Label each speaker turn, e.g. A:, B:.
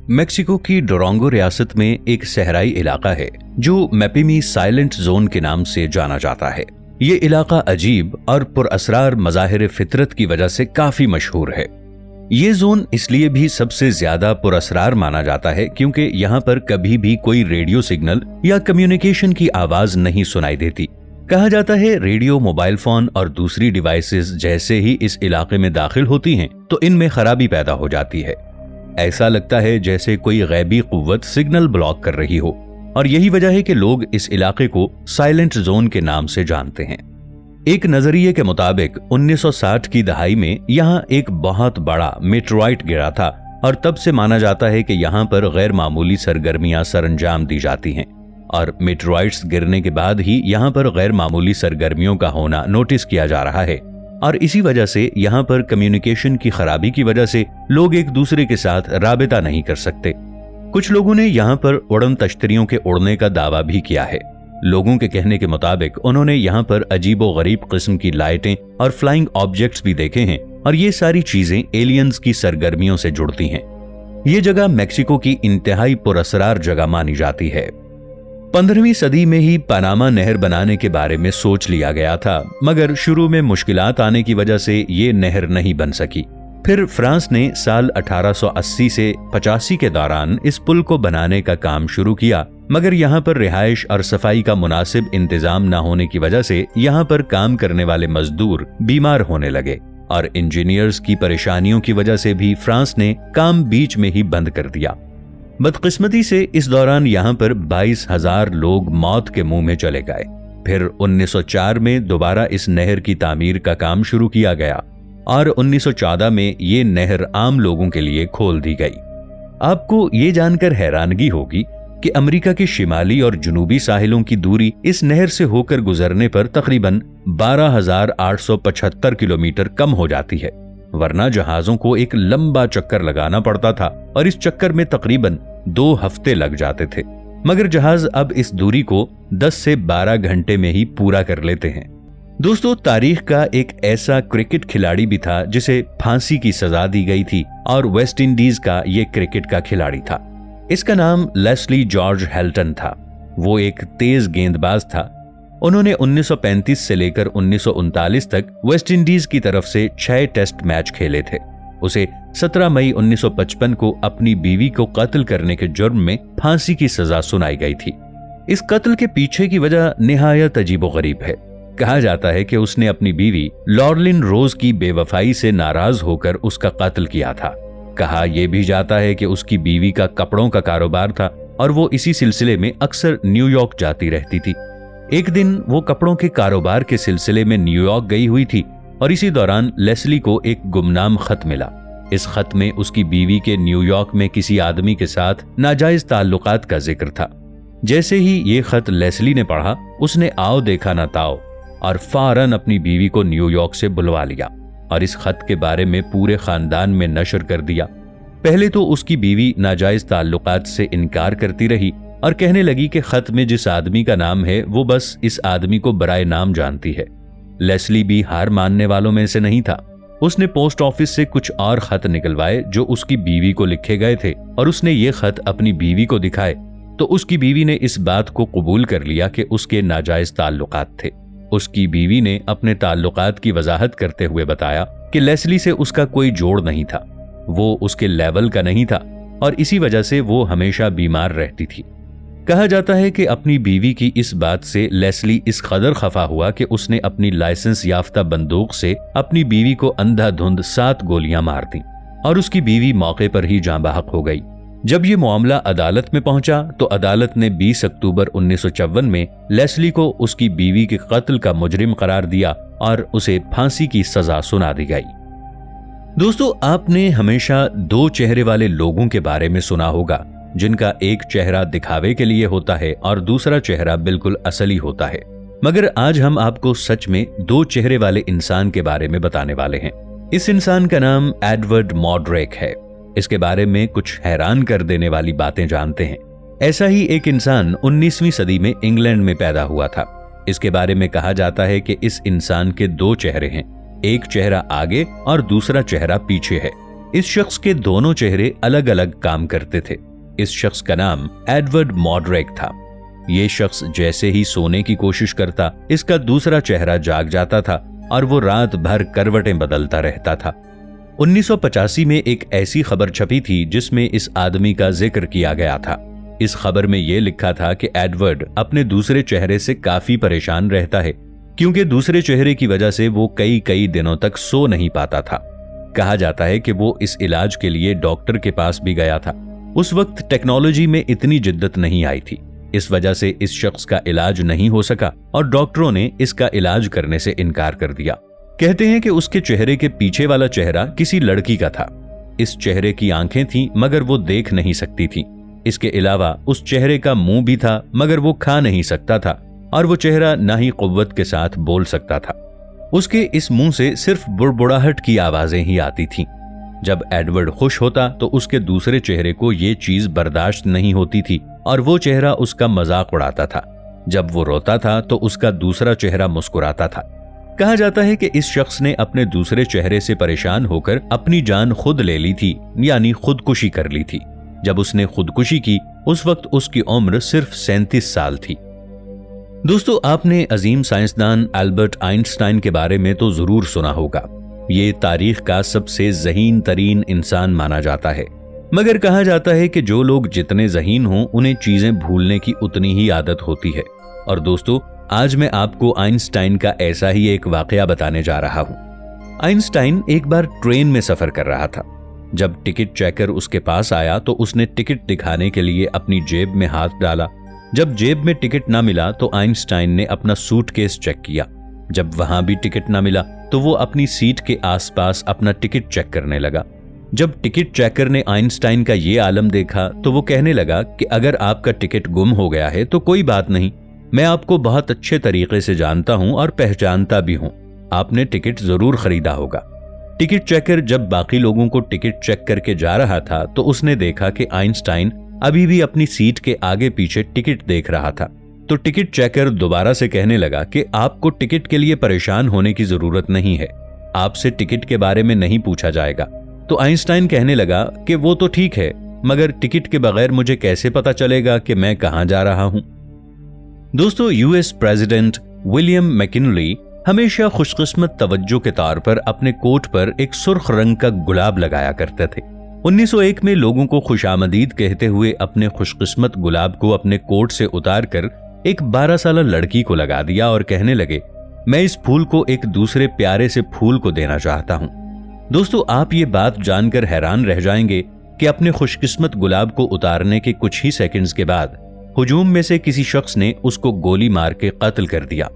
A: Mexico की डोरोंगो रियासत में एक सहराई इलाका है जो मैपिमी साइलेंट जोन के नाम से जाना जाता है। ये इलाका अजीब और पुरअसरार मज़ाहिर फितरत की वजह से काफी मशहूर है। ये जोन इसलिए भी सबसे ज्यादा पुरअसरार माना जाता है क्योंकि यहाँ पर कभी भी कोई रेडियो सिग्नल या कम्युनिकेशन की आवाज नहीं सुनाई देती। कहा जाता है रेडियो, मोबाइल फोन और दूसरी डिवाइसेस जैसे ही इस इलाके में दाखिल होती हैं तो इनमें खराबी पैदा हो जाती है। ऐसा लगता है जैसे कोई गैबी कुव्वत सिग्नल ब्लॉक कर रही हो, और यही वजह है कि लोग इस इलाके को साइलेंट जोन के नाम से जानते हैं। एक नजरिए के मुताबिक 1960 की दहाई में यहाँ एक बहुत बड़ा मेटेरॉइट गिरा था और तब से माना जाता है कि यहाँ पर गैर मामूली सरगर्मियां सरंजाम दी जाती हैं, और मेटेरॉइट्स गिरने के बाद ही यहाँ पर गैर मामूली सरगर्मियों का होना नोटिस किया जा रहा है। और इसी वजह से यहाँ पर कम्युनिकेशन की खराबी की वजह से लोग एक दूसरे के साथ राबिता नहीं कर सकते। कुछ लोगों ने यहाँ पर उड़न तश्तरियों के उड़ने का दावा भी किया है। लोगों के कहने के मुताबिक उन्होंने यहाँ पर अजीबो गरीब किस्म की लाइटें और फ्लाइंग ऑब्जेक्ट्स भी देखे हैं, और ये सारी चीजें एलियंस की सरगर्मियों से जुड़ती हैं। ये जगह मेक्सिको की इंतहाई पुरअसरार जगह मानी जाती है। 15वीं सदी में ही पनामा नहर बनाने के बारे में सोच लिया गया था, मगर शुरू में मुश्किलात आने की वजह से ये नहर नहीं बन सकी। फिर फ्रांस ने साल 1880 से 85 के दौरान इस पुल को बनाने का काम शुरू किया, मगर यहाँ पर रिहाइश और सफाई का मुनासिब इंतजाम न होने की वजह से यहाँ पर काम करने वाले मजदूर बीमार होने लगे, और इंजीनियर्स की परेशानियों की वजह से भी फ्रांस ने काम बीच में ही बंद कर दिया। बदकिस्मती से इस दौरान यहाँ पर 22,000 लोग मौत के मुंह में चले गए। फिर 1904 में दोबारा इस नहर की तामीर का काम शुरू किया गया, और 1914 में ये नहर आम लोगों के लिए खोल दी गई। आपको ये जानकर हैरानगी होगी कि अमेरिका के शिमाली और जनूबी साहिलों की दूरी इस नहर से होकर गुजरने पर तकरीबन 12,875 किलोमीटर कम हो जाती है, वरना जहाजों को एक लंबा चक्कर लगाना पड़ता था और इस चक्कर में तकरीबन 2 हफ्ते लग जाते थे। मगर जहाज अब इस दूरी को 10 से 12 घंटे में ही पूरा कर लेते हैं। दोस्तों, तारीख का एक ऐसा क्रिकेट खिलाड़ी भी था जिसे फांसी की सजा दी गई थी, और वेस्ट इंडीज का ये क्रिकेट का खिलाड़ी था। इसका नाम लेस्ली जॉर्ज हेल्टन था। वो एक तेज गेंदबाज था। उन्होंने 1935 से लेकर 1939 तक वेस्ट इंडीज की तरफ से 6 टेस्ट मैच खेले थे। उसे 17 मई 1955 को अपनी बीवी को कत्ल करने के जुर्म में फांसी की सजा सुनाई गई थी। इस कत्ल के पीछे की वजह निहायत अजीबोगरीब है। कहा जाता है कि उसने अपनी बीवी लॉरलिन रोज की बेवफाई से नाराज होकर उसका कत्ल किया था। कहा यह भी जाता है कि उसकी बीवी का कपड़ों का कारोबार था और वो इसी सिलसिले में अक्सर न्यूयॉर्क जाती रहती थी। एक दिन वो कपड़ों के कारोबार के सिलसिले में न्यूयॉर्क गई हुई थी और इसी दौरान लेस्ली को एक गुमनाम खत मिला। इस खत में उसकी बीवी के न्यूयॉर्क में किसी आदमी के साथ नाजायज ताल्लुकात का जिक्र था। जैसे ही ये खत लेस्ली ने पढ़ा, उसने आओ देखा ना ताओ और फौरन अपनी बीवी को न्यूयॉर्क से बुलवा लिया और इस खत के बारे में पूरे खानदान में नशर कर दिया। पहले तो उसकी बीवी नाजायज ताल्लुकात से इनकार करती रही और कहने लगी कि खत में जिस आदमी का नाम है वो बस इस आदमी को बराए नाम जानती है। लेस्ली भी हार मानने वालों में से नहीं था। उसने पोस्ट ऑफिस से कुछ और खत निकलवाए जो उसकी बीवी को लिखे गए थे और उसने ये खत अपनी बीवी को दिखाए तो उसकी बीवी ने इस बात को कबूल कर लिया कि उसके नाजायज ताल्लुकात थे। उसकी बीवी ने अपने ताल्लुकात की वजाहत करते हुए बताया कि लेस्ली से उसका कोई जोड़ नहीं था, वो उसके लेवल का नहीं था और इसी वजह से वो हमेशा बीमार रहती थी। कहा जाता है कि अपनी बीवी की इस बात से लेस्ली इस कदर खफा हुआ कि उसने अपनी लाइसेंस याफ्ता बंदूक से अपनी बीवी को अंधाधुंध 7 गोलियां मार दी और उसकी बीवी मौके पर ही जाँ बहक हो गई। जब ये मामला अदालत में पहुंचा तो अदालत ने 20 अक्टूबर 1954 में लेस्ली को उसकी बीवी के कत्ल का मुजरिम करार दिया और उसे फांसी की सजा सुना दी गई। दोस्तों, आपने हमेशा 2 चेहरे वाले लोगों के बारे में सुना होगा, जिनका एक चेहरा दिखावे के लिए होता है और दूसरा चेहरा बिल्कुल असली होता है। मगर आज हम आपको सच में 2 चेहरे वाले इंसान के बारे में बताने वाले हैं। इस इंसान का नाम एडवर्ड मॉड्रेक है। इसके बारे में कुछ हैरान कर देने वाली बातें जानते हैं। ऐसा ही एक इंसान 19वीं सदी में इंग्लैंड में पैदा हुआ था। इसके बारे में कहा जाता है कि इस इंसान के 2 चेहरे हैं, एक चेहरा आगे और दूसरा चेहरा पीछे है। इस शख्स के दोनों चेहरे अलग अलग काम करते थे। इस शख्स का नाम एडवर्ड मॉड्रेक था। ये शख्स जैसे ही सोने की कोशिश करता, इसका दूसरा चेहरा जाग जाता था और वो रात भर करवटें बदलता रहता था। 1985 में एक ऐसी खबर छपी थी जिसमें इस आदमी का जिक्र किया गया था। इस खबर में यह लिखा था कि एडवर्ड अपने दूसरे चेहरे से काफी परेशान रहता है, क्योंकि दूसरे चेहरे की वजह से वो कई दिनों तक सो नहीं पाता था। कहा जाता है कि वो इस इलाज के लिए डॉक्टर के पास भी गया था। उस वक्त टेक्नोलॉजी में इतनी जिद्दत नहीं आई थी, इस वजह से इस शख्स का इलाज नहीं हो सका और डॉक्टरों ने इसका इलाज करने से इनकार कर दिया। कहते हैं कि उसके चेहरे के पीछे वाला चेहरा किसी लड़की का था। इस चेहरे की आंखें थीं मगर वो देख नहीं सकती थी। इसके अलावा उस चेहरे का मुंह भी था मगर वो खा नहीं सकता था और वो चेहरा ना ही कुव्वत के साथ बोल सकता था। उसके इस मुंह से सिर्फ बुड़बुड़ाहट की आवाजें ही आती थीं। जब एडवर्ड खुश होता तो उसके दूसरे चेहरे को ये चीज बर्दाश्त नहीं होती थी और वो चेहरा उसका मजाक उड़ाता था। जब वो रोता था तो उसका दूसरा चेहरा मुस्कुराता था। कहा जाता है कि इस शख्स ने अपने दूसरे चेहरे से परेशान होकर अपनी जान खुद ले ली थी, यानी खुदकुशी कर ली थी। जब उसने खुदकुशी की उस वक्त उसकी उम्र सिर्फ 37 साल थी। दोस्तों, आपने अजीम साइंसदान एल्बर्ट आइंस्टाइन के बारे में तो जरूर सुना होगा। ये तारीख का सबसे ज़हीन तरीन इंसान माना जाता है, मगर कहा जाता है कि जो लोग जितने ज़हीन हों उन्हें चीजें भूलने की उतनी ही आदत होती है। और दोस्तों, आज मैं आपको आइंस्टाइन का ऐसा ही एक वाकया बताने जा रहा हूं। आइंस्टाइन एक बार ट्रेन में सफर कर रहा था। जब टिकट चेकर उसके पास आया तो उसने टिकट दिखाने के लिए अपनी जेब में हाथ डाला। जब जेब में टिकट ना मिला तो आइंस्टाइन ने अपना सूटकेस चेक किया। जब वहां भी टिकट ना मिला तो वो अपनी सीट के आसपास अपना टिकट चेक करने लगा। जब टिकट चेकर ने आइंस्टाइन का ये आलम देखा तो वो कहने लगा कि अगर आपका टिकट गुम हो गया है तो कोई बात नहीं, मैं आपको बहुत अच्छे तरीके से जानता हूं और पहचानता भी हूं। आपने टिकट जरूर खरीदा होगा। टिकट चेकर जब बाकी लोगों को टिकट चेक करके जा रहा था तो उसने देखा कि आइंस्टाइन अभी भी अपनी सीट के आगे पीछे टिकट देख रहा था। तो टिकट चेकर दोबारा से कहने लगा कि आपको टिकट के लिए परेशान होने की जरूरत नहीं है, आपसे टिकट के बारे में नहीं पूछा जाएगा। तो आइंस्टाइन कहने लगा कि वो तो ठीक है, मगर टिकट के बगैर मुझे कैसे पता चलेगा कि मैं कहां जा रहा हूं। दोस्तों, यूएस प्रेसिडेंट विलियम मैकिनली हमेशा खुशकिस्मत तवज्जो के तौर पर अपने कोट पर एक सुर्ख रंग का गुलाब लगाया करते थे। 1901 में लोगों को खुशामदीद कहते हुए अपने खुशकिस्मत गुलाब को अपने कोट से उतार कर एक 12 साल लड़की को लगा दिया और कहने लगे, मैं इस फूल को एक दूसरे प्यारे से फूल को देना चाहता हूं। दोस्तों, आप ये बात जानकर हैरान रह जाएंगे कि अपने खुशकिस्मत गुलाब को उतारने के कुछ ही सेकंड्स के बाद हुजूम में से किसी शख्स ने उसको गोली मार के कत्ल कर दिया।